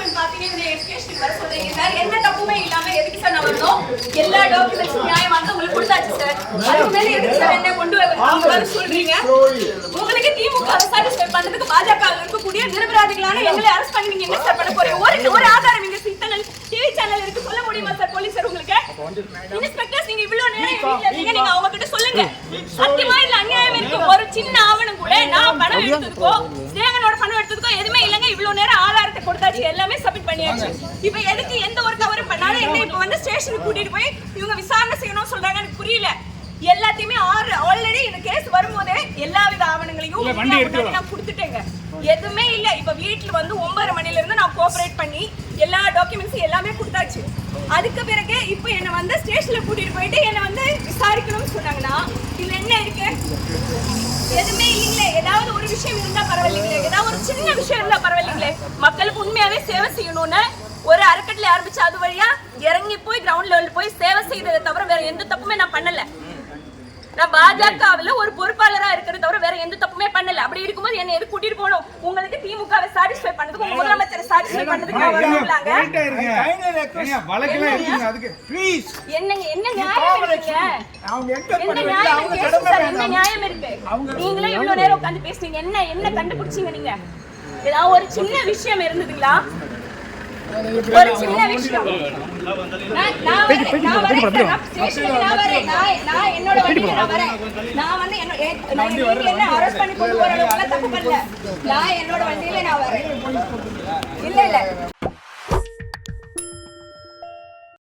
வந்து பாத்தீங்கன்னா எஜுகேஷனுக்கு வர சொல்றீங்க சார். என்ன தப்புமே இல்லாம எதுக்கு சார் நான் வரணும்? எல்லா டாக்குமெண்ட்ஸும் நியாயமாக உங்களுக்கு கொடுத்தாச்சு சார். அதுக்கு மேல எதுக்கு சார் என்ன கொண்டு வர சொல்றீங்க? உங்களுக்கு திமுக சாட்டிஸ்ஃபை பண்றதுக்கு பாஜக இருக்கக்கூடிய நிரபராதிகளான எங்களை அரெஸ்ட் பண்ணி நீங்க என்ன சார் பண்ண போறீங்க? ஒரு ஆதாரம் இங்க இத்தனை டிவி சேனல் இருக்கு சொல்ல முடியுமா சார்? போலீஸ் சார் உங்களுக்கு இன்ஸ்பெக்டர்ஸ் நீங்க இவ்வளவு நேரம் வீட்ல இருக்கீங்க, நீங்க அவங்க கிட்ட சொல்லுங்க. சத்தியமா இல்ல அநியாயம் இருக்கு. ஒரு சின்ன ஆவணம் கூட நான் பணம் எடுத்ததுக்கோ ஸ்ரேகனோட பணம் எடுத்ததுக்கோ எதுவுமே இல்லங்க. இவ்வளவு நேரம் ஆதாரத்தை கொடுத்தாச்சு, எல்லாமே சப்மிட் பண்ணியாச்சு. இப்போ எதுக்கு எந்த ஒரு கவரும் பண்ணாலும் என்ன இப்போ வந்து ஸ்டேஷனுக்கு கூட்டிட்டு போய் இவங்க விசாரணை செய்யணும்னு சொல்றாங்க? எனக்கு புரியல. எல்லாத்தையுமே ஆல்ரெடி இந்த கேஸ் வரும்போதே எல்லா வித ஆவணங்களையும் நான் கொடுத்துட்டேங்க. எதுவுமே இல்ல. இப்ப வீட்டுல வந்து 9:30 மணில இருந்து நான் கோஆபரேட் பண்ணி எல்லா டாக்குமெண்ட்ஸும் எல்லாமே கொடுத்தாச்சு. அதுக்கு பிறகு இப்போ என்ன வந்து ஸ்டேஷன்ல கூட்டிட்டு போயிட்டு என்ன வந்து விசாரிக்கணும்னு சொன்னாங்கன்னா இதுல என்ன இருக்கு? எதுவுமே இல்லைங்களே. ஏதாவது ஒரு விஷயம் இருந்தா பரவாயில்லைங்களே, ஏதாவது ஒரு சின்ன விஷயம் இருந்தா பரவாயில்லைங்களே. மக்களுக்கு உண்மையாவே சேவை செய்யணும்னு ஒரு அறக்கட்டளை ஆரம்பிச்சு அது வழியா இறங்கி போய் கிரவுண்ட் லெவல்ல போய் சேவை செய்ததை தவிர வேற எந்த தப்புமே நான் பண்ணல. நான் பாஜகவுல ஒரு பொறுப்பாளரா இருக்கிறத தவிர வேற எந்த தப்புமே பண்ணல. அப்படி இருக்கும்போது என்ன எது கூட்டிட்டு போகணும்? உங்களுக்கு திமுகவை சாட்டிஸ்ஃபை பண்ணதுக்கு உங்க முதலமைச்சரை சாட்டிஸ்ஃபை பண்ணதுக்கு வரலாங்க. என்ன நியாயம் இருக்குங்க? என்ன நியாயம் இருக்கு? நீங்களே இவ்வளவு நேரம் உட்கார்ந்து பேசுறீங்க. என்ன கண்டுபிடிச்சீங்க நீங்க? ஏதாவது ஒரு சின்ன விஷயம் இருந்ததுங்களா? ஒரு சின்ன விஷயம். நான் என்னோட வண்டியில நான் வரேன். நான் வந்து என்ன அரெஸ்ட் பண்ணி கொண்டு வர அளவுக்கு தப்பு பண்ணல. நான் என்னோட வண்டியில நான் வரேன். இல்ல